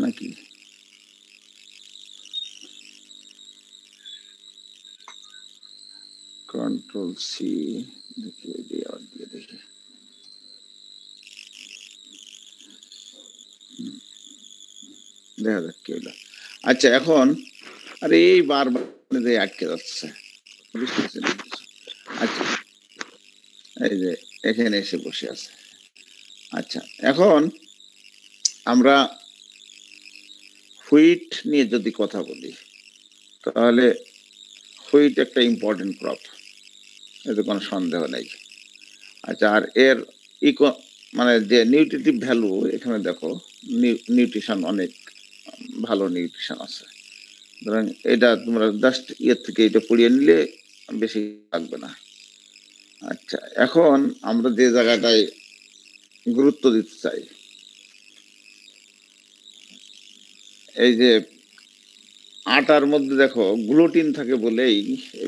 নাকি? Control C দেখি, দেখি। দেখা যাক কি হলো। আচ্ছা এখন আরে এই বারবার আটকে যাচ্ছে, বুঝতেছি না কিছু। আচ্ছা এই যে এখানে এসে বসে আছে। আচ্ছা এখন আমরা হুইট নিয়ে যদি কথা বলি তাহলে হুইট একটা ইম্পর্টেন্ট ক্রপ, এতে কোনো সন্দেহ নেই। আচ্ছা আর এর ইকো মানে যে নিউট্রিটিভ ভ্যালু এখানে দেখো, নিউট্রিশন অনেক ভালো নিউট্রিশন আছে। সুতরাং এটা তোমরা জাস্ট ইয়ের থেকে এটা পড়িয়ে নিলে বেশি লাগবে না। আচ্ছা এখন আমরা যে জায়গাটায় গুরুত্ব দিতে চাই, এই যে আটার মধ্যে দেখো গ্লুটিন থাকে বলেই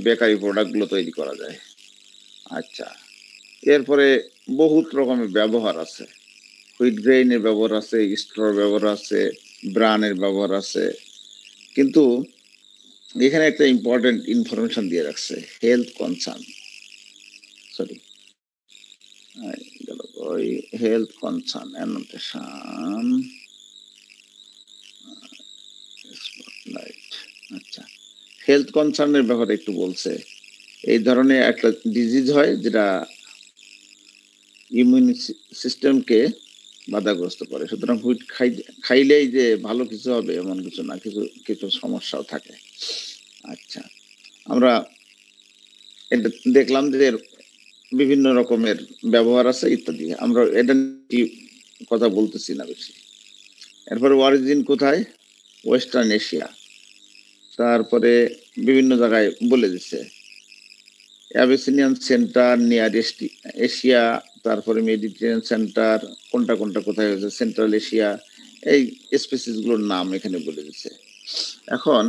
বেকারি প্রোডাক্টগুলো তৈরি করা যায়। আচ্ছা এরপরে বহুত রকমের ব্যবহার আছে, হুইট গ্রেইনের ব্যবহার আছে, স্ট্রর ব্যবহার আছে, ব্রানের ব্যবহার আছে। কিন্তু এখানে একটা ইম্পর্টেন্ট ইনফরমেশন দিয়ে রাখছে, হেলথ কনসার্ন, সরি ওই হেলথ কনসার্ন অ্যানোটেশন। আচ্ছা হেলথ কনসার্নের ব্যাপারে একটু বলছে, এই ধরনের একটা ডিজিজ হয় যেটা ইমিউন সিস্টেমকে বাধাগ্রস্ত করে। সুতরাং হুইট খাইলেই যে ভালো কিছু হবে এমন কিছু না, কিছু কিছু সমস্যাও থাকে। আচ্ছা আমরা এটা দেখলাম যে এর বিভিন্ন রকমের ব্যবহার আছে ইত্যাদি, আমরা এটা নিয়ে কথা বলতেছি না বেশি। এরপরে অরিজিন কোথায়, ওয়েস্টার্ন এশিয়া। তারপরে বিভিন্ন জায়গায় বলে দিচ্ছে, অ্যাবিসিনিয়ান সেন্টার, নিয়ার এশিয়া, তারপরে মেডিটেরিয়ান সেন্টার, কোনটা কোনটা কোথায় হয়েছে, সেন্ট্রাল এশিয়া, এই স্পেসিসগুলোর নাম এখানে বলে দিচ্ছে। এখন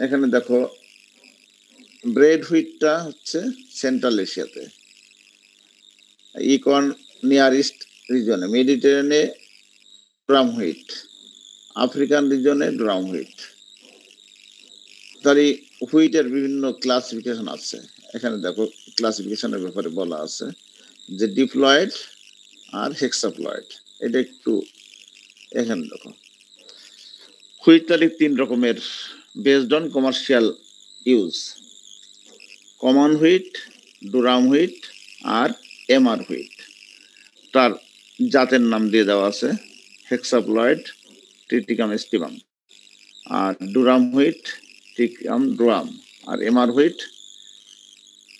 এখানে দেখো ব্রেড হুইটটা হচ্ছে সেন্ট্রাল এশিয়াতে, ইকন নিয়ার ইস্ট রিজনে, মেডিটেরিয়ানে ড্রাম হুইট, আফ্রিকান রিজনে ড্রাম হুইট। তার এই হুইটের বিভিন্ন ক্লাসিফিকেশন আছে, এখানে দেখো ক্লাসিফিকেশনের ব্যাপারে বলা আছে যে ডিপ্লয়েড আর হেক্সাপ্লয়েড। এটা একটু এখানে দেখো হুইট তারিখ তিন রকমের based on commercial use, common wheat, durum wheat আর এমআর হুইট। তার জাতের নাম দিয়ে দেওয়া আছে হেক্সাপ্লয়েড, ট্রিটিকাম স্টিবাম, আর ডুরাম হুইট ট্রিটিকাম ডুরাম, আর এমআর হুইট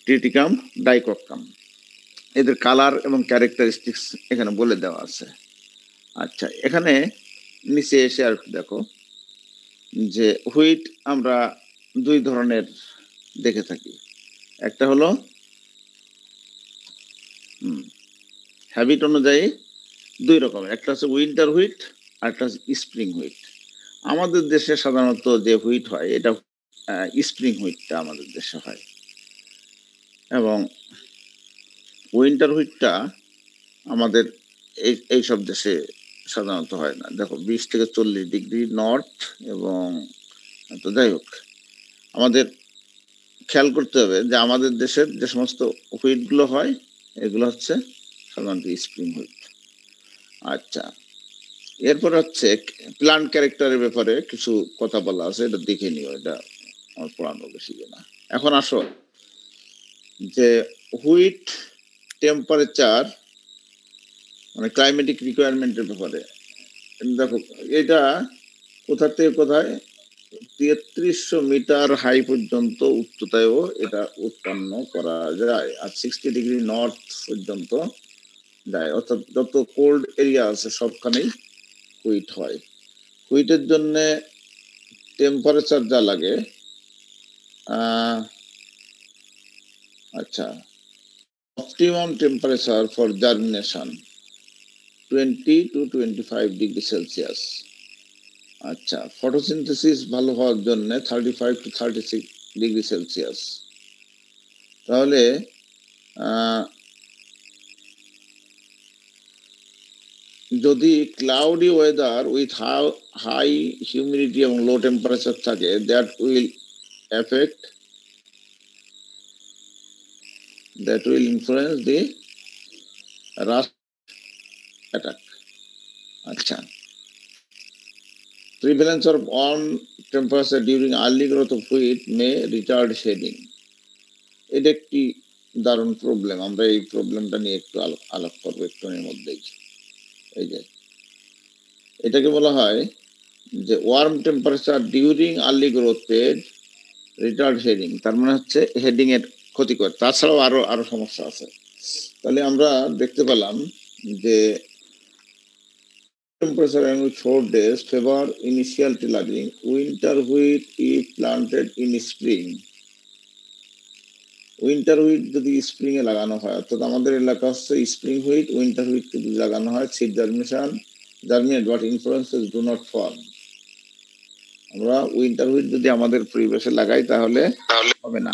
ট্রিটিকাম ডাইকোকাম। এদের কালার এবং ক্যারেক্টারিস্টিক্স এখানে বলে দেওয়া আছে। আচ্ছা এখানে নিচে এসে আর দেখো যে হুইট আমরা দুই ধরনের দেখে থাকি, একটা হলো হ্যাবিট অনুযায়ী দুই রকমের, একটা হচ্ছে উইন্টার হুইট আর একটা হচ্ছে স্প্রিং হুইট। আমাদের দেশে সাধারণত যে হুইট হয় এটা স্প্রিং হুইটটা আমাদের দেশে হয়, এবং উইন্টার হুইটটা আমাদের এইসব দেশে সাধারণত হয় না। দেখো 20 থেকে 40 ডিগ্রি নর্থ, এবং তো যাই হোক আমাদের খেয়াল করতে হবে যে আমাদের দেশের যে সমস্ত হুইটগুলো হয় এগুলো হচ্ছে সাধারণত স্প্রিং হুইট। আচ্ছা এরপর হচ্ছে প্লান্ট ক্যারেক্টারের ব্যাপারে কিছু কথা বলা আছে, এটা দেখে নিও, এটা আমার পড়ানো বেশি না। এখন আসো যে হুইট টেম্পারেচার মানে ক্লাইমেটিক রিকোয়ারমেন্টের ব্যাপারে দেখো, এটা কোথা থেকে কোথায় 3300 মিটার হাই পর্যন্ত উচ্চতায়ও এটা উৎপন্ন করা যায়, আর 60 ডিগ্রি নর্থ পর্যন্ত যায়, অর্থাৎ যত কোল্ড এরিয়া আছে সবখানেই হুইট হয়। হুইটের জন্য টেম্পারেচার যা লাগে, আচ্ছা optimum temperature for germination 20 to 25 degree Celsius. আচ্ছা ফটোসিনথেসিস ভালো হওয়ার জন্য 35 to 36 ডিগ্রি সেলসিয়াস। তাহলে যদি cloudy weather with high humidity এবং লো টেম্পারেচার থাকে, that will effect that will influence the rust attack. আচ্ছা, prevalence of warm temperature during early growth of wheat may retard shading. এটা একটি দারুণ problem. আমরা এই প্রবলেমটা নিয়ে একটু আলাপ করবো একটুর মধ্যেই। এই যে এটাকে বলা হয় যে ওয়ার্ম টেম্পারেচার ডিউরিং আর্লি গ্রোথের রিটার্ড হেডিং, তার মানে হচ্ছে হেডিং এর ক্ষতিকর। তাছাড়াও আরো সমস্যা আছে। তাহলে আমরা দেখতে পেলাম যে temperature and with 4 days favor initial tillaging. Winter wheat if planted in spring. Winter wheat যদি স্প্রিং এ লাগানো হয়, অর্থাৎ আমাদের এলাকা হচ্ছে স্প্রিং হুইট, উইন্টার হুইট যদি লাগানো হয়, seed germinate but influences do not form. আমরা উইন্টার হুইট যদি আমাদের পরিবেশে লাগাই তাহলে হবে না,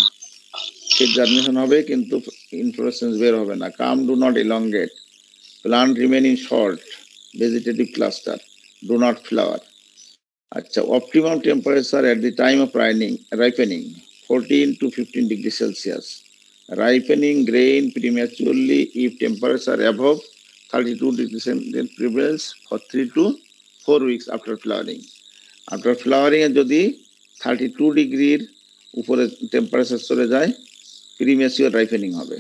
সিড জার্মিনেশন হবে কিন্তু ইনফ্লোরেসেন্স বের হবে না। Culm do not elongate, plant remain in short vegetative cluster, do not flower. আচ্ছা, optimum temperature at the time of ripening 14 to 15 degrees Celsius. Ripening grain prematurely if temperature above 32 degrees Celsius prevails for 3 to 4 weeks after flowering. After flowering এ যদি 32 ডিগ্রির উপরে temperature চলে যায়, premature ripening হবে।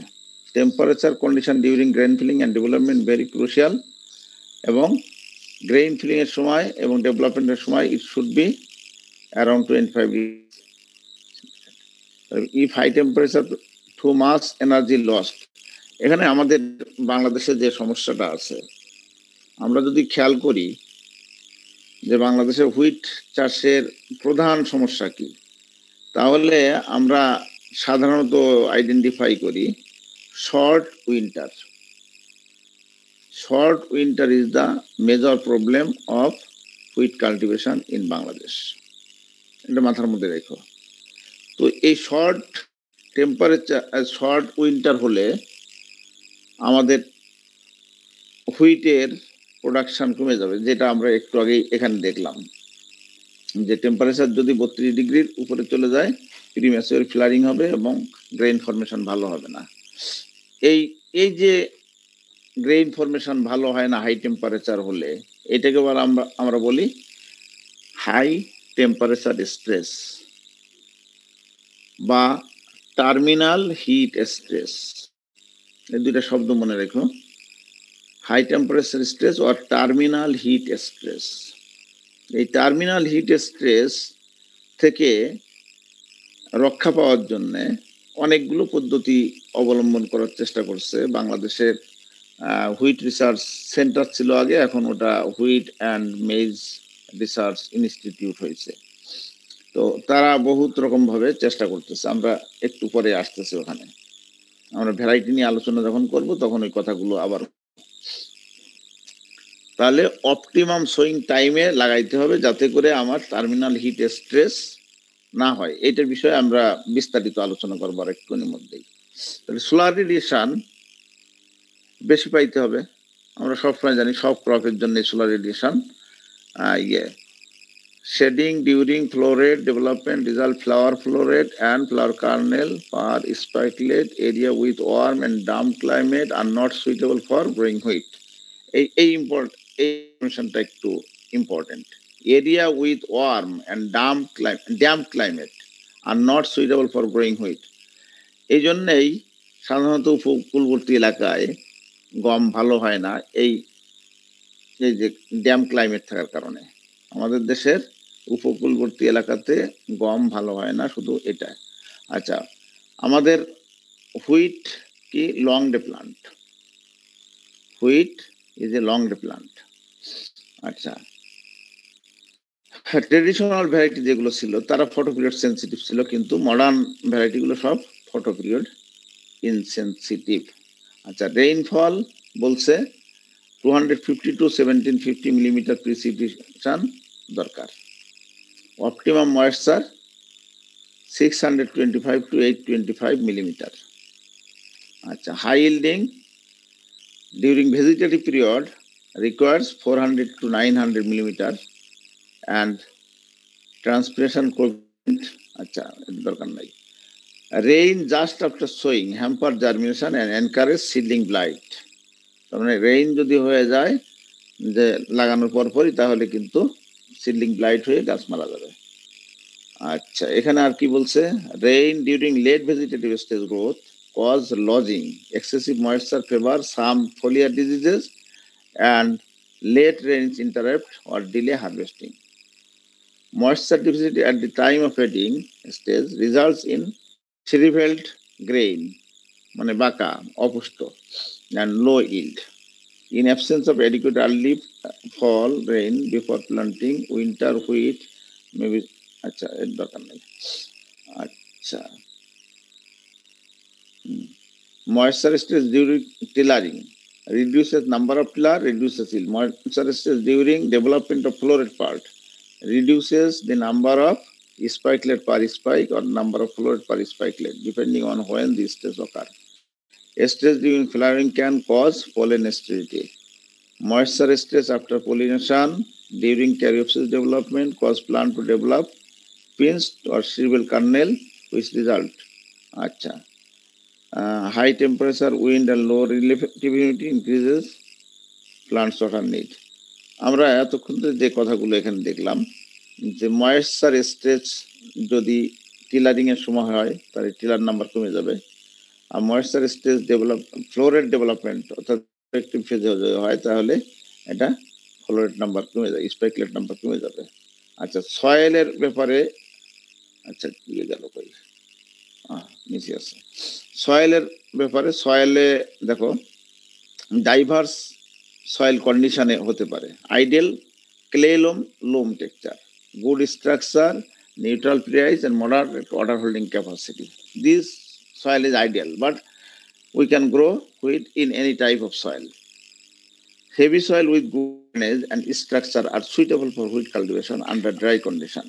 Temperature condition during grain filling and development very crucial, এবং grain filling এর সময় এবং ডেভেলপমেন্টের সময় it should be around 25 degree. If high temperature to mass energy lost, এখানে আমাদের বাংলাদেশে যে সমস্যাটা আছে, আমরা যদি খেয়াল করি যে বাংলাদেশের হুইট চাষের প্রধান সমস্যা কি, তাহলে আমরা সাধারণত আইডেন্টিফাই করি short winter. Short winter is the major problem of wheat cultivation in Bangladesh. এটা মাথার মধ্যে রেখো। তো এই শর্ট টেম্পারেচার, শর্ট উইন্টার হলে আমাদের হুইটের প্রোডাকশন কমে যাবে, যেটা আমরা একটু আগে এখানে দেখলাম যে টেম্পারেচার যদি 32 ডিগ্রির উপরে চলে যায়, প্রিম্যাচিওর ফ্লারিং হবে এবং গ্রেইন ফরমেশন ভালো হবে না। এই যে গ্রেইন ফরমেশন ভালো হয় না হাই টেম্পারেচার হলে, এটাকে আমরা বলি হাই টেম্পারেচার স্ট্রেস বা টার্মিনাল হিট স্ট্রেস। এই দুইটা শব্দ মনে রেখো, high temperature stress or terminal heat stress. এই টার্মিনাল হিট স্ট্রেস থেকে রক্ষা পাওয়ার জন্য অনেকগুলো পদ্ধতি অবলম্বন করার চেষ্টা করছে বাংলাদেশের হুইট রিসার্চ সেন্টার ছিল আগে, এখন ওটা wheat and maize research institute হয়েছে। তো তারা বহুত রকম ভাবে চেষ্টা করতেছে, আমরা একটু পরে আসতেছি ওখানে। আমরা ভ্যারাইটি নিয়ে আলোচনা যখন করব তখন ওই কথাগুলো আবার। তাহলে অপটিমাম সোয়িং টাইমে লাগাইতে হবে যাতে করে আমার টার্মিনাল হিট স্ট্রেস না হয়। এইটার বিষয়ে আমরা বিস্তারিত আলোচনা করবো আর একটুর মধ্যেই। তাহলে সোলার রেডিয়েশন বেশি পাইতে হবে। আমরা সবসময় জানি সব ক্রপের জন্য solar radiation shading during floret development result flower floret and flower kernel per spikelet area with warm and damp climate are not suitable for growing wheat. এই ইনফরমেশনটা একটু important. Area with warm and damp climate are not suitable for growing wheat. এই জন্যেই সাধারণত উপকূলবর্তী এলাকায় গম ভালো হয় না, এই যে ড্যাম ক্লাইমেট থাকার কারণে। আমাদের দেশের উপকূলবর্তী এলাকাতে গম ভালো হয় না, শুধু এটা। আচ্ছা, আমাদের হুইট কি long day plant, wheat is a long day plant. আচ্ছা, ট্রেডিশনাল ভ্যারাইটি যেগুলো ছিল তারা ফটো পিরিয়ড সেন্সিটিভ ছিল, কিন্তু মডার্ন ভ্যারাইটিগুলো সব ফটো পিরিয়ড ইনসেন্সিটিভ। আচ্ছা, রেইনফল বলছে 250 to 1750 মিলিমিটার প্রিসিপিটেশন দরকার। Optimum moisture 625 to 825 millimetre. আচ্ছা, high yielding during vegetative period requires 400 to 900 millimeter and transpiration coefficient আচ্ছা দরকার নাই rain just after sowing hamper germination and encourage seedling blight তার মানে rain যদি হয়ে যায় যে লাগানোর পরপরই তাহলে কিন্তু সিডলিং ব্লাইট হয়ে গাছ মারা যাবে আচ্ছা এখানে আর কি বলছে rain during late vegetative stage growth cause lodging excessive moisture favour some foliar diseases and late rains interrupt or delay harvesting. Moisture deficiency at the time of heading stage results in shriveled grain, মানে বাঁকা, অপুষ্ট, and low yield. In absence of adequate early fall rain before planting, winter wheat may be আচ্ছা এর দরকার নেই আচ্ছা moisture stress during tillering reduces number of tiller, reduces yield. Moisture stress during development of floret part reduces the number of spikelet per spike or number of floret per spikelet depending on when the stress occur. Stress during flowering can cause pollen sterility. Moisture stress after pollination during caryopsis development cause plant to develop pinched or shriveled kernel which result. Acha. High temperature, wind and low relativity increases plant water need. আমরা এতক্ষণ যে কথাগুলো এখানে দেখলাম যে moisture stretch যদি tillering এর সময় হয় তাহলে টিলার নাম্বার কমে যাবে আর moisture stress develop floret development অর্থাৎ প্রোডাক্টিভ ফেজে হয় তাহলে এটা ফ্লোরেট নাম্বার কমে যাবে স্পাইকলেট নাম্বার কমে যাবে আচ্ছা সয়েলের ব্যাপারে আচ্ছা কি গেল কই নিচে আছে সয়েলের ব্যাপারে সয়েলে দেখো ডাইভার্স সয়েল কন্ডিশনে হতে পারে ideal clay loam texture, good structure, neutral pH and moderate water holding capacity. This soil is ideal, but we can grow wheat in any type of soil. Heavy soil with good drainage and structure are suitable for wheat cultivation under dry condition.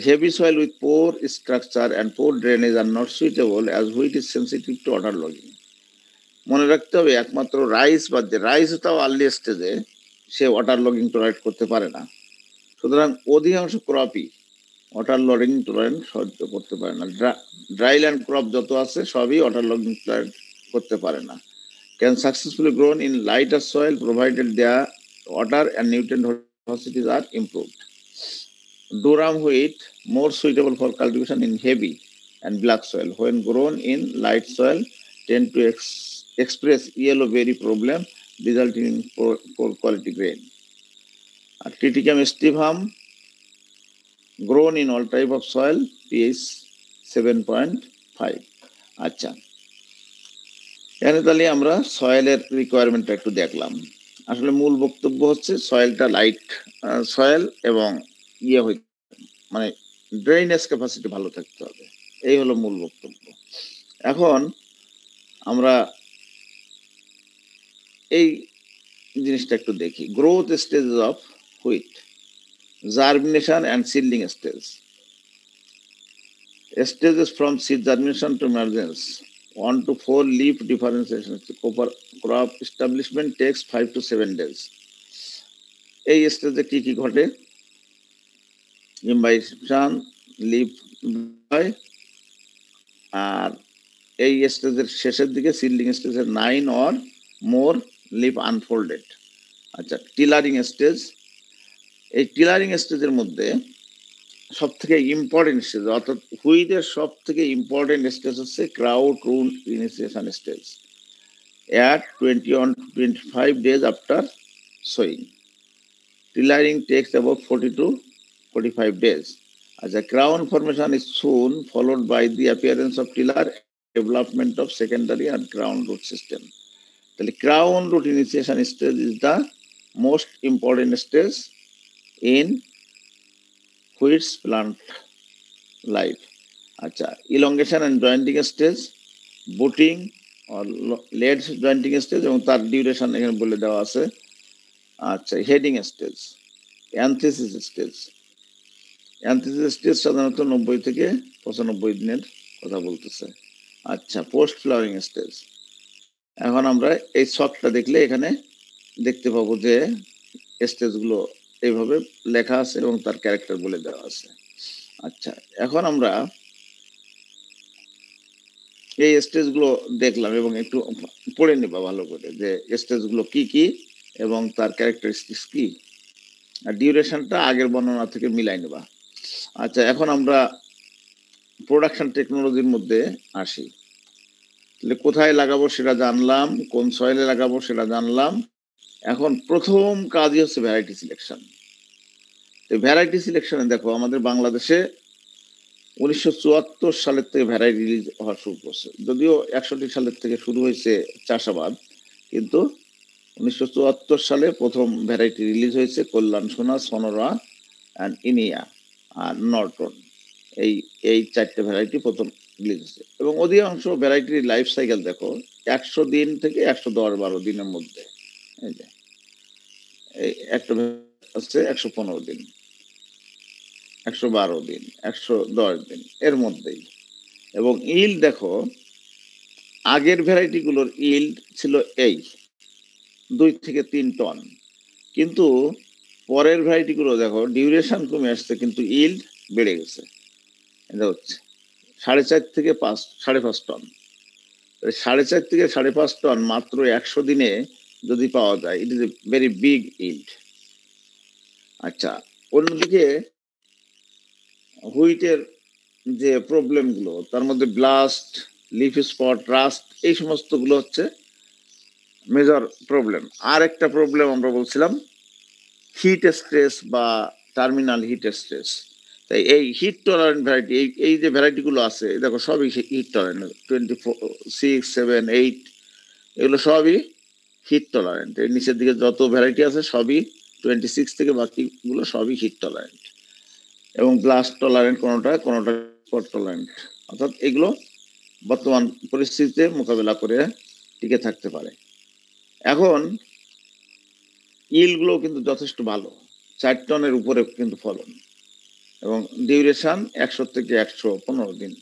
Heavy soil with poor structure and poor drainage are not suitable as wheat is sensitive to water logging. মনে রাখতে হবে একমাত্র rice বাদ দিয়ে রাইসটাও early স্টেজে সে water logging tolerate করতে পারে না সুতরাং অধিকাংশ ক্রপই ওয়াটার লগিং টলারেট সহ্য করতে পারে না ড্রাই ল্যান্ড ক্রপ যত আছে সবই ওয়াটার লগিং টলারেট করতে পারে না can successfully grown in lighter soil provided there water and nutrient facilities are improved Durum wheat more suitable for cultivation in heavy and black soil when grown in light soil tend to express yellow berry problem resulting in poor quality grain. Triticum stivum grown in all type of soil pH 7.5 আচ্ছা এখানে তাহলে আমরা সয়েলের রিকোয়ারমেন্টটা একটু দেখলাম আসলে মূল বক্তব্য হচ্ছে সয়েলটা লাইট সয়েল এবং মানে ড্রেনেজ ক্যাপাসিটি ভালো থাকতে হবে এই হলো মূল বক্তব্য এখন আমরা এই জিনিসটা একটু দেখি growth stages of wheat germination and seedling stages from seed germination to emergence 1 to 4 leaf differentiation crop establishment takes 5 to 7 days এই স্টেজে কি কি ঘটে ইম্বাইশন লিফ আর এই স্টেজের শেষের দিকে সিডলিং স্টেজের 9 অর মোর লিফ আনফোল্ডেড আচ্ছা টিলারিং স্টেজ এই টিলারিং স্টেজের মধ্যে সব থেকে ইম্পর্টেন্ট স্টেজ অর্থাৎ হুইটের সব থেকে ইম্পর্টেন্ট স্টেজ হচ্ছে crown root initiation stage at 21 to 25 days after sowing. Tillaring takes about 40 to 45 days. As a crown formation is soon followed by the appearance of tiller, development of secondary and crown root system. The crown root initiation stage is the most important stage in wheat's plant life. Acha, elongation and jointing stage, booting or late jointing stage এবং তার duration এখানে বলে দেওয়া আছে আচ্ছা heading stage অ্যান্থিসিস stage সাধারণত 90 থেকে 95 দিনের কথা বলতেছে আচ্ছা পোস্ট ফ্লাওয়ারিং স্টেজ এখন আমরা এই শখটা দেখলে এখানে দেখতে পাবো যে স্টেজগুলো এইভাবে লেখা আছে এবং তার ক্যারেক্টার বলে দেওয়া আছে। আচ্ছা, এখন আমরা এই স্টেজগুলো দেখলাম এবং একটু পড়ে নিবা ভালো করে যে স্টেজগুলো কি কি এবং তার ক্যারেক্টারিস্টিক্স কি, আর ডিউরেশনটা আগের বর্ণনা থেকে মিলাই নেবা। আচ্ছা, এখন আমরা প্রোডাকশন টেকনোলজির মধ্যে আসি। তাহলে কোথায় লাগাবো সেটা জানলাম, কোন সয়েলে লাগাবো সেটা জানলাম। এখন প্রথম কাজই হচ্ছে ভ্যারাইটি সিলেকশন। তো ভ্যারাইটি সিলেকশনে দেখো আমাদের বাংলাদেশে 1974 সালের থেকে ভ্যারাইটি রিলিজ হওয়া শুরু করছে, যদিও 61 সালের থেকে শুরু হয়েছে চাষাবাদ, কিন্তু 1974 সালে প্রথম ভ্যারাইটি রিলিজ হয়েছে Kalyan Sona, Sonora and Inia আর নর্টন। এই এই চারটে ভ্যারাইটি প্রথম রিলিজ হয়েছে এবং অধিকাংশ ভ্যারাইটির লাইফ সাইকেল দেখো 100 দিন থেকে 110-12 দিনের মধ্যে। এই যে এই একটা হচ্ছে 115 দিন, 112 দিন, 110 দিন এর মধ্যেই। এবং ইল্ড দেখো আগের ভ্যারাইটি গুলোর ইল্ড ছিল এই 2 থেকে 3 টন, কিন্তু পরের ভ্যারাইটি গুলো দেখো ডিউরেশন কমে আসছে কিন্তু ইল্ড বেড়ে গেছে। এটা হচ্ছে 4.5 থেকে 5.5 টন। 4.5 থেকে 5.5 টন মাত্র 100 দিনে যদি পাওয়া যায়, it is a very big yield. আচ্ছা, অন্যদিকে হুইটের যে প্রবলেম গুলো তার মধ্যে ব্লাস্ট, লিফ স্পট, রাস্ট এই সমস্ত গুলো হচ্ছে মেজর প্রবলেম। আর একটা প্রবলেম আমরা বলছিলাম হিট স্ট্রেস বা টার্মিনাল হিট স্ট্রেস। তাই এই হিট টলারেন্ট ভ্যারাইটি, এই যে ভ্যারাইটি গুলো আছে দেখো সবই হিট টলারেন্ট, 24, 6, 7, 8 এগুলো সবই হিট টলারেন্ট। এর নিচের দিকে যত ভ্যারাইটি আছে সবই 26 থেকে বাকিগুলো সবই হিট টলারেন্ট এবং ব্লাস্ট টলারেন্ট কোনোটা কোনোটা স্পট টলারেন্ট, অর্থাৎ এগুলো বর্তমান পরিস্থিতিতে মোকাবেলা করে টিকে থাকতে পারে। এখন ইলগুলো কিন্তু যথেষ্ট ভালো, 4 টনের উপরে কিন্তু ফলন এবং ডিউরেশন 100 থেকে 115 দিন।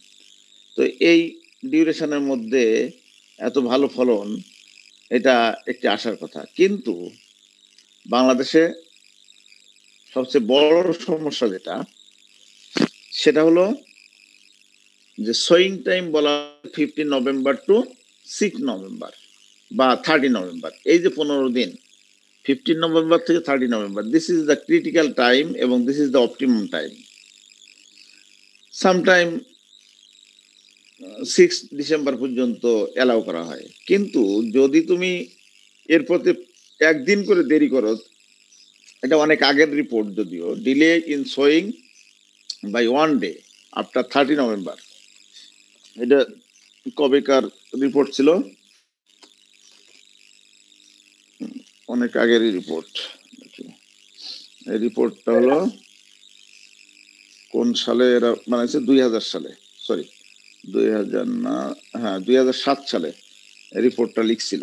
তো এই ডিউরেশনের মধ্যে এত ভালো ফলন, এটা একটি আশার কথা। কিন্তু বাংলাদেশে সবচেয়ে বড় সমস্যা যেটা, সেটা হলো যে সোয়িং টাইম বলা 15 নভেম্বর টু 6 নভেম্বর বা 30 নভেম্বর, এই যে 15 দিন, 15 নভেম্বর থেকে 30 November, this is the critical time এবং this is the optimum time. Sometime 6 December পর্যন্ত অ্যালাউ করা হয়, কিন্তু যদি তুমি এর প্রতি একদিন করে দেরি করো, এটা অনেক আগের রিপোর্ট, যদিও delay in sowing by 1 day after 30 November, এটা কবেকার রিপোর্ট ছিল, অনেক আগেরই রিপোর্ট। এই রিপোর্টটা হলো কোন সালে এরা বানাইছে, 2000 সালে, সরি 2000 না, হ্যাঁ 2007 সালে রিপোর্টটা লিখছিল।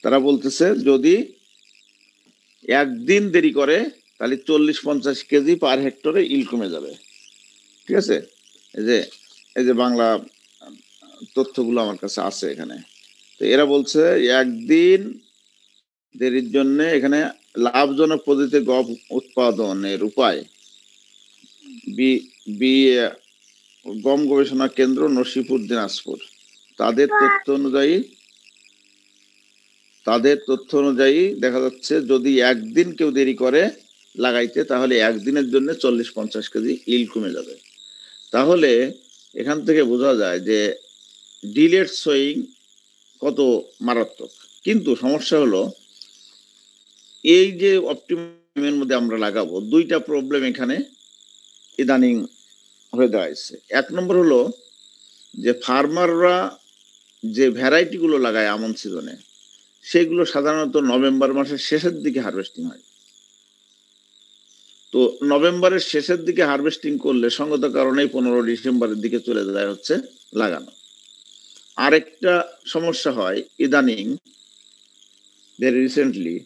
তারা বলতেছে যদি একদিন দেরি করে তাহলে 40-50 কেজি পার হেক্টরে ইল কমে যাবে। ঠিক আছে, এই যে এই যে বাংলা তথ্যগুলো আমার কাছে আছে এখানে। তো এরা বলছে একদিন দেরির জন্য এখানে লাভজনক পদ্ধতিতে গম উৎপাদনের উপায়, বি বি গম গবেষণা কেন্দ্র, নরসিংপুর, দিনাজপুর, তাদের তথ্য অনুযায়ী দেখা যাচ্ছে যদি একদিন কেউ দেরি করে লাগাইতে তাহলে একদিনের জন্য 40-50 কেজি ইল কমে যাবে। তাহলে এখান থেকে বোঝা যায় যে ডিলেড সোয়িং কত মারাত্মক। কিন্তু সমস্যা হলো এই যে অপটিমামের মধ্যে আমরা লাগাবো, দুইটা প্রবলেম এখানে ইদানিং হয়ে দাঁড়াইছে। 1 নম্বর হলো যে ফার্মাররা যে ভ্যারাইটি গুলো লাগায় আমন সিজনে, সেগুলো সাধারণত নভেম্বর মাসের শেষের দিকে হারভেস্টিং হয়। তো নভেম্বরের শেষের দিকে হারভেস্টিং করলে সঙ্গত কারণেই 15 ডিসেম্বরের দিকে চলে যায় হচ্ছে লাগানো। আরেকটা সমস্যা হয় ইদানিং ভেরি রিসেন্টলি,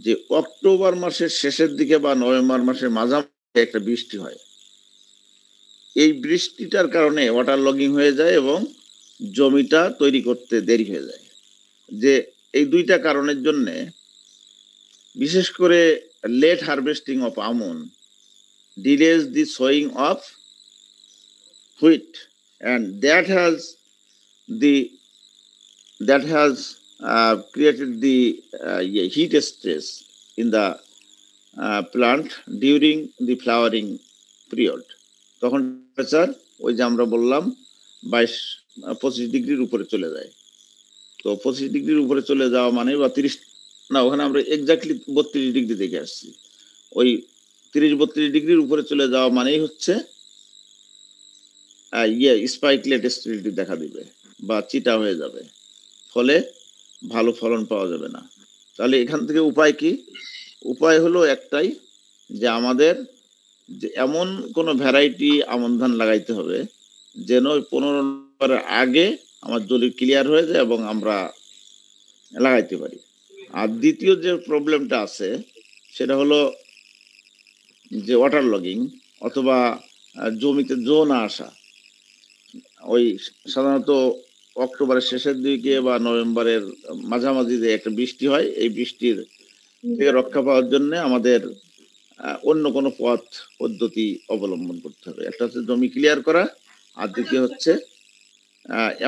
যে অক্টোবর মাসের শেষের দিকে বা নভেম্বর মাসের মাঝামাঝি একটা বৃষ্টি হয়। এই বৃষ্টিটার কারণে ওয়াটার লগিং হয়ে যায় এবং জমিটা তৈরি করতে দেরি হয়ে যায়। যে এই দুইটা কারণের জন্যে বিশেষ করে লেট হারভেস্টিং অফ আমন delays the sewing of wheat and the that has created the heat stress in the plant during the flowering period. তখন টেম্পারেচার ওই যে আমরা বললাম 22-25 ডিগ্রির উপরে চলে যায়। তো 25 ডিগ্রির উপরে চলে যাওয়া মানে বা 30 না, ওখানে আমরা এক্স্যাক্টলি 32 ডিগ্রি দেখে আসছি। ওই 30-32 ডিগ্রির উপরে চলে যাওয়া মানেই হচ্ছে স্পাইকলেট স্টেরিলিটি দেখা দিবে বা চিটা হয়ে যাবে, ফলে ভালো ফলন পাওয়া যাবে না। তাহলে এখান থেকে উপায় কি? উপায় হলো একটাই, যে আমাদের যে এমন কোনো ভ্যারাইটি আমন ধান লাগাইতে হবে যেন 15 নভেম্বরের আগে আমার জমি ক্লিয়ার হয়ে যায় এবং আমরা লাগাইতে পারি। আর দ্বিতীয় যে প্রবলেমটা আছে সেটা হলো যে ওয়াটার লগিং অথবা জমিতে জো না আসা। ওই সাধারণত অক্টোবরের শেষের দিকে বা নভেম্বরের মাঝামাঝি যে একটা বৃষ্টি হয়, এই বৃষ্টির থেকে রক্ষা পাওয়ার জন্য আমাদের অন্য কোনো পদ্ধতি অবলম্বন করতে হবে। একটা হচ্ছে জমি ক্লিয়ার করা, আর দ্বিতীয় হচ্ছে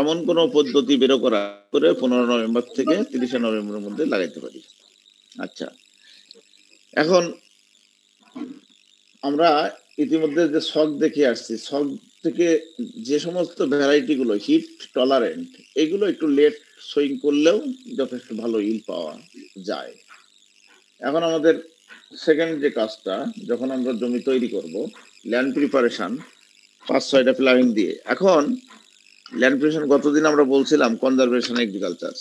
এমন কোনো পদ্ধতি বের করা করে 15 নভেম্বর থেকে 30 নভেম্বরের মধ্যে লাগাইতে পারি। আচ্ছা, এখন আমরা ইতিমধ্যে যে শখ দেখে আসছি, শখ থেকে যে সমস্ত ভ্যারাইটি গুলো হিট টলারেন্ট, এগুলো একটু লেট সোয়িং করলেও যথেষ্ট ভালো ইল পাওয়া যায়। এখন আমাদের সেকেন্ড যে কাজটা, যখন আমরা জমি তৈরি করব, ল্যান্ড প্রিপারেশন 5-6টা প্লাবিং দিয়ে। এখন ল্যান্ড প্রিপারেশন গতদিন আমরা বলছিলাম কনজারভেশন এগ্রিকালচার।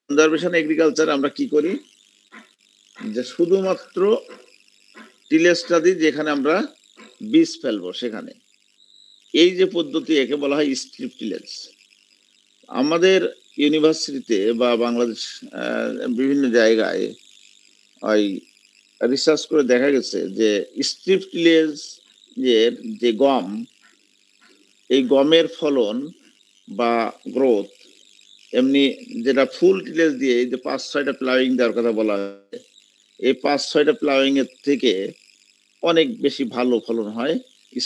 কনজারভেশন এগ্রিকালচার আমরা কি করি, যে শুধুমাত্র টিলেজটা দিই যেখানে আমরা বীজ ফেলবো সেখানে। এই যে পদ্ধতি, একে বলা হয় স্ট্রিপ টিলেজ। আমাদের ইউনিভার্সিটিতে বা বাংলাদেশ বিভিন্ন জায়গায় ওই রিসার্চ করে দেখা গেছে যে স্ট্রিপ টিলেজ যে গম, এই গমের ফলন বা গ্রোথ, এমনি যেটা ফুল টিলেজ দিয়ে এই যে 5-6টা প্লাউইং দেওয়ার কথা বলা হয়, এই 5-6টা প্লাউইং এর থেকে অনেক বেশি ভালো ফলন হয়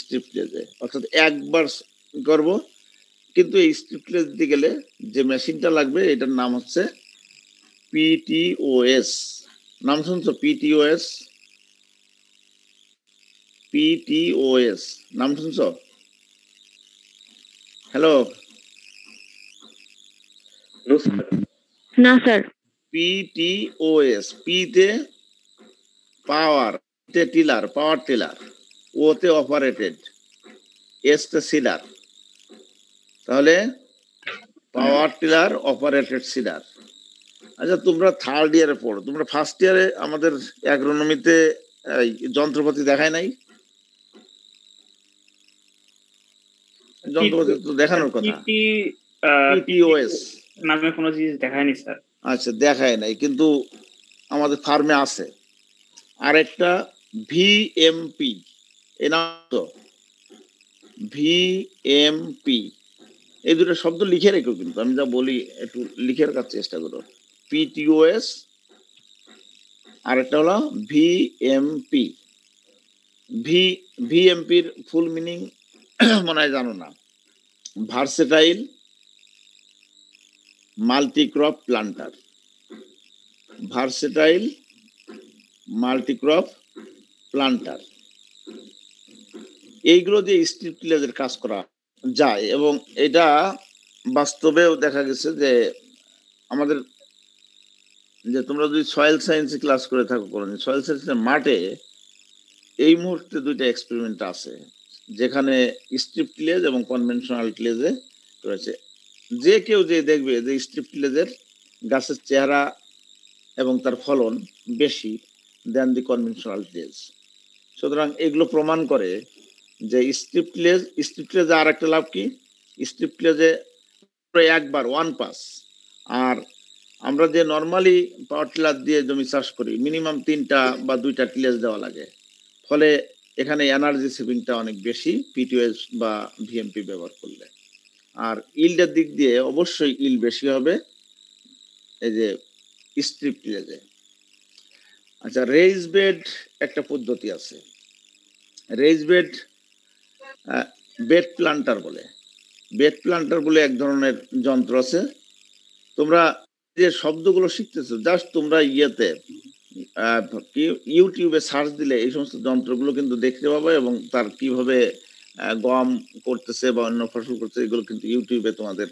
স্ট্রিপ টিলেজে। অর্থাৎ একবার করব, কিন্তু এই স্ট্রিপ টিলেজ দিতে গেলে যে মেশিনটা লাগবে এটার নাম হচ্ছে পিটিওএস। নাম শুনছো? পিটিওএস, পিটিওএস নাম শুনছো? হ্যালো, না স্যার। পিটিওএস, পিতে পাওয়ার, তে টিলার, পাওয়ার টিলার, ওতে অপারেটেড, এসতে সিডার। তাহলে পাওয়ার টিলার অপারেটেড সিডার। আচ্ছা, তোমরা থার্ড ইয়ারে পড়ো, তোমরা ফার্স্ট ইয়ারে আমাদের অ্যাগ্রোনমিতে যন্ত্রপাতি দেখায় নাই? যন্ত্রপাতি তো দেখানোর কথা। পিটিওএস নামে কোনো জিনিস দেখায়নি স্যার। আচ্ছা, দেখায় নাই, কিন্তু আমাদের ফার্মে আছে। আরেকটা ভিএমপি, এ নাম তো ভিএমপি। এই দুটো শব্দ লিখে রেখো, কিন্তু আমি যা বলি একটু লিখে রাখার চেষ্টা করো। পিটিওএস, আরেকটা হলো ভিএমপি। ভিএমপির ফুল মিনিং মনে হয় জানো না, versatile multicrop planter. Versatile multicrop planter. এইগুলো দিয়ে স্ট্রিপ টিলেজের কাজ করা যায়, এবং এটা বাস্তবেও দেখা গেছে যে আমাদের, যে তোমরা যদি সয়েল সায়েন্স ক্লাস করে থাকো, সয়েল সায়েন্সের মাঠে এই মুহূর্তে 2টা এক্সপেরিমেন্ট আছে যেখানে স্ট্রিপ টিলেজ এবং কনভেনশনাল টিলেজে রয়েছে। যে কেউ যে দেখবে যে স্ট্রিপ টিলেজের গাছের চেহারা এবং তার ফলন বেশি দেন দি কনভেনশনাল টিলেজ। সুতরাং এগুলো প্রমাণ করে যে স্ট্রিপ টিলেজ আর একটা লাভ কি, স্ট্রিপ টিলেজে একবার ওয়ান পাস, আর আমরা যে নর্মালি পাওয়ার টিলার দিয়ে জমি চাষ করি মিনিমাম 3টা বা 2টা টিলেজ দেওয়া লাগে, ফলে এখানে এনার্জি সেভিংটা অনেক বেশি পিটিওএস বা ভিএমপি ব্যবহার করলে। আর ইল্ডের দিক দিয়ে অবশ্যই ইল বেশি হবে এই যে স্ট্রিপ টিলেজে। আচ্ছা, রেইজ বেড একটা পদ্ধতি আছে। রেইজ বেড বেড প্লান্টার বলে। বেড প্লান্টার বলে এক ধরনের যন্ত্র আছে। তোমরা যে শব্দগুলো শিখতেছো, জাস্ট তোমরা ইউটিউবে সার্চ দিলে এই সমস্ত যন্ত্রগুলো কিন্তু দেখতে পাবে, এবং তার কিভাবে গম করতেছে বা অন্য ফসল করতেছে এগুলো কিন্তু ইউটিউবে তোমাদের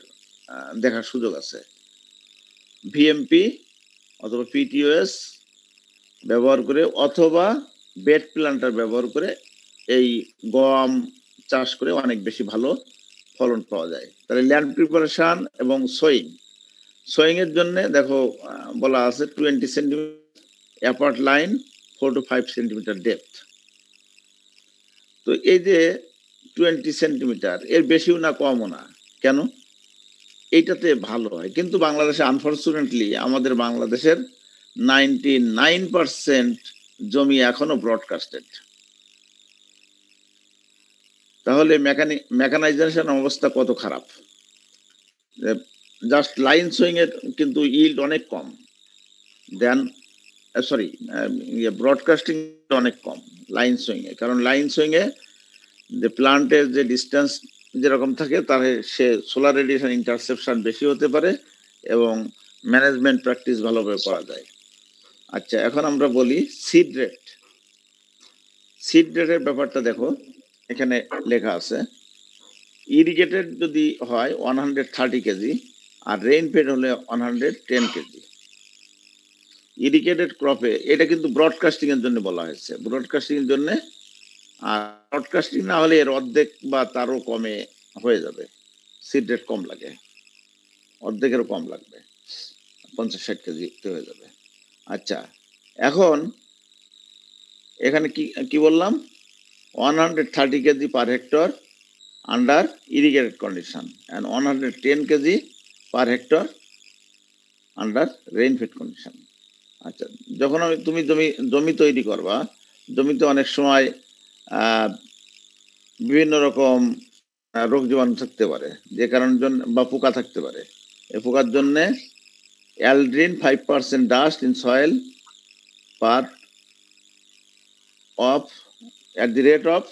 দেখার সুযোগ আছে। ভিএমপি অথবা পিটিওএস ব্যবহার করে অথবা বেড প্লান্টার ব্যবহার করে এই গম চাষ করে অনেক বেশি ভালো ফলন পাওয়া যায়। তাহলে ল্যান্ড প্রিপারেশন এবং সোয়িং এর জন্য দেখো বলা আছে 20 centimetre apart line, 4 to 5 centimetre depth. তো এই যে 20 সেন্টিমিটার, এর বেশিও না কমও না, কেন? এইটাতে ভালো হয়। কিন্তু বাংলাদেশে আনফরচুনেটলি আমাদের বাংলাদেশের 99% জমি এখনো ব্রডকাস্টেড। তাহলে মেকানাইজেশন অবস্থা কত খারাপ। জাস্ট লাইন সুইং এর কিন্তু ইল্ড অনেক কম দেন, সরি, ব্রডকাস্টিং অনেক কম লাইন সুইং এ। কারণ লাইন সুইং এ যে প্লান্টের যে ডিস্টেন্স যেরকম থাকে, তার সে সোলার রেডিয়েশন ইন্টারসেপশন বেশি হতে পারে এবং ম্যানেজমেন্ট প্র্যাকটিস ভালোভাবে করা যায়। আচ্ছা, এখন আমরা বলি সিড রেট। সিড রেটের ব্যাপারটা দেখো, এখানে লেখা আছে ইরিগেটেড যদি হয় 130 কেজি আর রেইন ফেড হলে 110 কেজি। ইরিগেটেড ক্রপে এটা কিন্তু ব্রডকাস্টিং এর জন্য বলা হয়েছে, ব্রডকাস্টিং এর জন্য। আর ব্রডকাস্টিং না হলে এর অর্ধেক বা তারও কমে হয়ে যাবে। সিড রেট কম লাগে, অর্ধেকেরও কম লাগবে, 50-60 কেজি হয়ে যাবে। আচ্ছা, এখন এখানে কি কি বললাম, 130 KG per hectare under irrigated condition and 110 KG per hectare under rainfed condition. আচ্ছা, যখন তুমি জমি তৈরি করবা, জমিতে অনেক সময় বিভিন্ন রকম রোগ জীবাণু থাকতে পারে, যে কারণের জন্য বা পোকা থাকতে পারে। এই পোকার জন্য অ্যালড্রিন 5% dust in soil per of at the rate of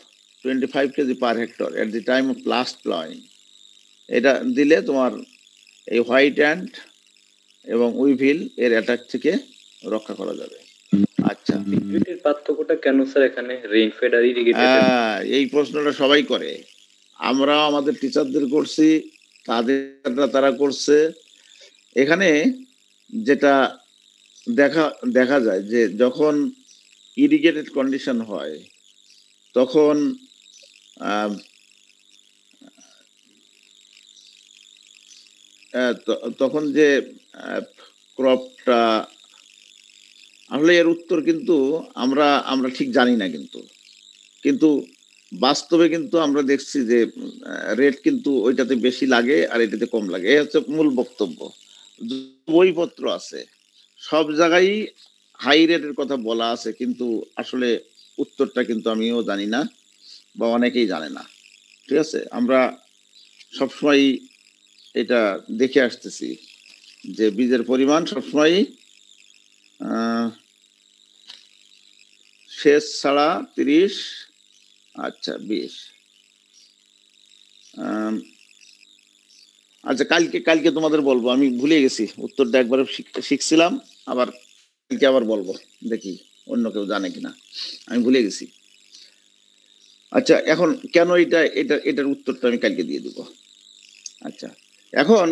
25 KG per hectare at the time of last plowing। এটা দিলে তোমার এই হোয়াইট অ্যান্ড এবং উইভিল এর অ্যাটাক থেকে রক্ষা করা যাবে। আচ্ছা, লিকুইডের পার্থক্যটা কেন স্যার এখানে রেইনফেড আর ইরিগেটেড? এই প্রশ্নটা সবাই করে, আমরা আমাদের টিচারদের করছি, তারা করছে। এখানে যেটা দেখা যায় যে যখন ইরিগেটেড কন্ডিশন হয় তখন তখন যে ক্রপটা আসলে এর উত্তর কিন্তু আমরা ঠিক জানি না, কিন্তু বাস্তবে কিন্তু আমরা দেখছি যে রেট কিন্তু ওইটাতে বেশি লাগে আর এটাতে কম লাগে। এই হচ্ছে মূল বক্তব্য। বইপত্র আছে, সব জায়গায় হাই রেটের কথা বলা আছে, কিন্তু আসলে উত্তরটা কিন্তু আমিও জানি না বা অনেকেই জানে না। ঠিক আছে, আমরা সবসময় এটা দেখে আসতেছি যে বীজের পরিমাণ সবসময় শেষ ছাড়া 30, আচ্ছা 20। আচ্ছা, কালকে তোমাদের বলবো, আমি ভুলে গেছি উত্তরটা, একবার শিখছিলাম, আবার কালকে আবার বলবো, দেখি অন্য কেউ জানে কিনা, আমি ভুলে গেছি। আচ্ছা, এখন কেন এটার উত্তরটা আমি কালকে দিয়ে দেবো। আচ্ছা, এখন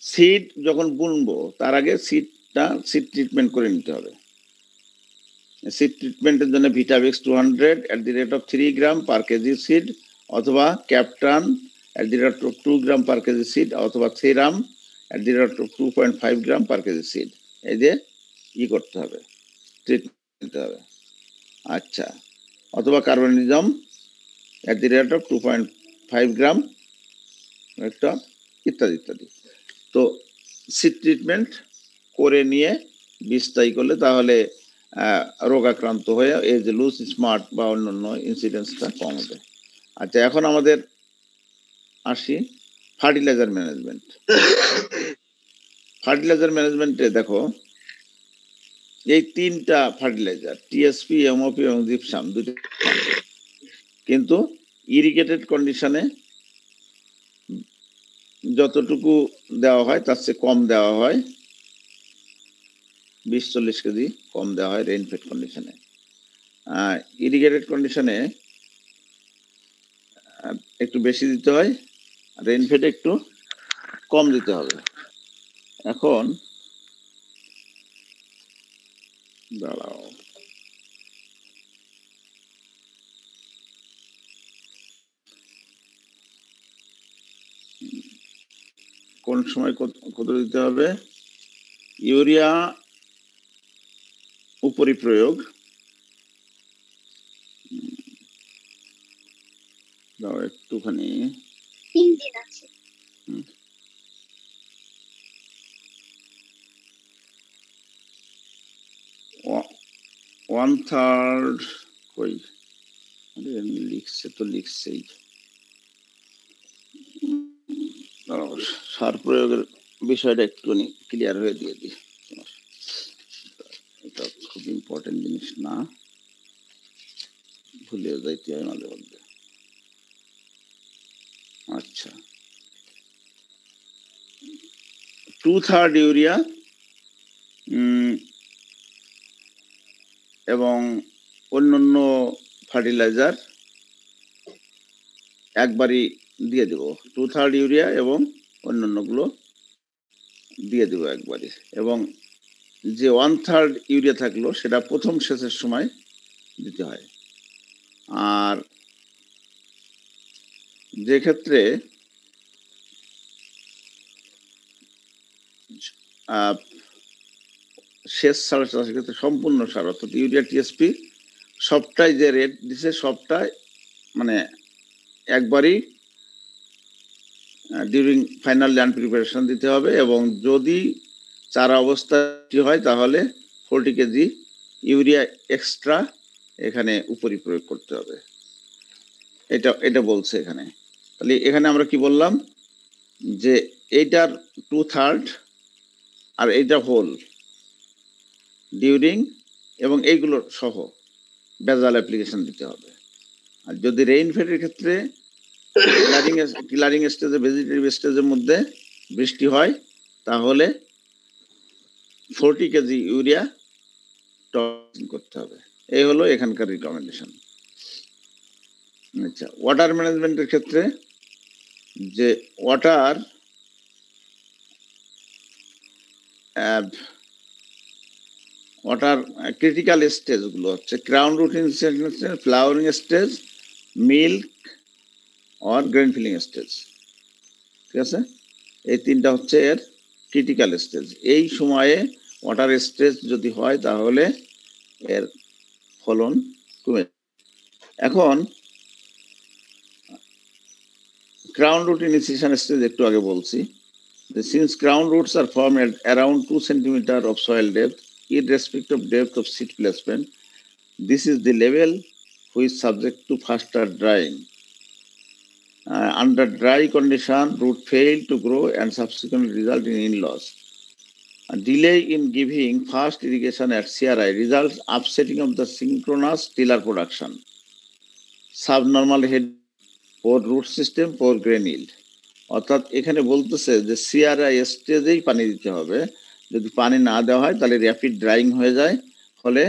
সিড যখন বুনবো তার আগে সিড ট্রিটমেন্ট করে নিতে হবে। সিড ট্রিটমেন্টের জন্য ভিটাভিক্স 200 at the rate of 3 gram per KG seed, অথবা ক্যাপটান at the rate of 2 gram per KG seed, অথবা থেরাম at the rate of 2.5 gram per KG seed. এই যে করতে হবে, ট্রিটমেন্ট নিতে হবে। আচ্ছা, অথবা কার্বনিজম at the rate of 2.5 গ্রাম একটা, ইত্যাদি ইত্যাদি। তো সিড ট্রিটমেন্ট করে নিয়ে বীজটাই করলে তাহলে রোগাক্রান্ত হয়ে এই যে লুজ স্মার্ট বা অন্যান্য ইনসিডেন্সটা কম হবে। আচ্ছা, এখন আমাদের আসি ফার্টিলাইজার ম্যানেজমেন্ট। ফার্টিলাইজার ম্যানেজমেন্টে দেখো, এই তিনটা ফার্টিলাইজার টিএসপি, এমওপি এবং জিপসাম দুটো, কিন্তু ইরিগেটেড কন্ডিশনে যতটুকু দেওয়া হয় তার চেয়ে কম দেওয়া হয়, 20-40 কেজি কম দেওয়া হয় রেইনফেড কন্ডিশনে। ইরিগেটেড কন্ডিশনে একটু বেশি দিতে হয়, রেইনফেডে একটু কম দিতে হবে। এখন দাঁড়াও, কোন সময় কত দিতে হবে? ইউরিয়া উপরি প্রয়োগ, দাও একটুখানি, 3 দিন আছে। 1/3 কই লিখছে তো, লিখছেই। সার প্রয়োগের বিষয়টা একটুখানি ক্লিয়ার হয়ে দিয়ে দিই, এটা খুব ইম্পর্টেন্ট জিনিস না, ভুলে যাইতে হয় মাঝে মধ্যে। আচ্ছা, 2/3 ইউরিয়া এবং অন্যান্য ফার্টিলাইজার একবারই দিয়ে দেব। 2/3 ইউরিয়া এবং অন্যান্যগুলো দিয়ে দেব একবারই, এবং যে 1/3 ইউরিয়া থাকলো সেটা প্রথম সেচের সময় দিতে হয়। আর যে ক্ষেত্রে সেচ ছাড়া চাষের ক্ষেত্রে সম্পূর্ণ সার অর্থাৎ ইউরিয়া, টিএসপি সবটাই যে রেট দিছে সবটাই মানে একবারই ডিউরিং ফাইনাল ল্যান্ড প্রিপারেশন দিতে হবে, এবং যদি চারা অবস্থা হয় তাহলে 40 কেজি ইউরিয়া এক্সট্রা এখানে উপরি প্রয়োগ করতে হবে। এটা বলছে এখানে। তাহলে এখানে আমরা কি বললাম যে এইটার 2/3 আর এইটা হোল ডিউরিং এবং এইগুলো সহ বেজাল অ্যাপ্লিকেশন দিতে হবে। আর যদি রেইনফেডের ক্ষেত্রে কিলারিং স্টেজে, ভেজিটেটিভ স্টেজের মধ্যে বৃষ্টি হয় তাহলে 40 কেজি ইউরিয়া করতে হবে। এই হলো এখানকার রিকমেন্ডেশন। আচ্ছা, ওয়াটার ম্যানেজমেন্টের ক্ষেত্রে যে ওয়াটার ক্রিটিক্যাল স্টেজগুলো হচ্ছে crown root initiation, flowering stage, milk আর গ্রেন ফিলিং স্টেজ। ঠিক আছে, এই তিনটা হচ্ছে এর ক্রিটিক্যাল স্টেজ। এই সময়ে ওয়াটার স্টেজ যদি হয় তাহলে এর ফলন কমে। এখন ক্রাউন রুট ইনিশিয়েশন স্টেজ একটু আগে বলছি, since crown roots are formed at around 2 cm of soil depth, irrespective of depth of seed placement, this is the level which is subject to faster drying. Under dry condition, root fail to grow and subsequently result in yield loss. A delay in giving fast irrigation at CRI results upsetting of the synchronous tiller production. Subnormal head, poor root system, poor grain yield. অর্থাৎ এখানে বলতেছে যে CRI স্টেজেই পানি দিতে হবে, যদি পানি না দেওয়া হয় তাহলে র্যাপিড ড্রাইং হয়ে যায়, ফলে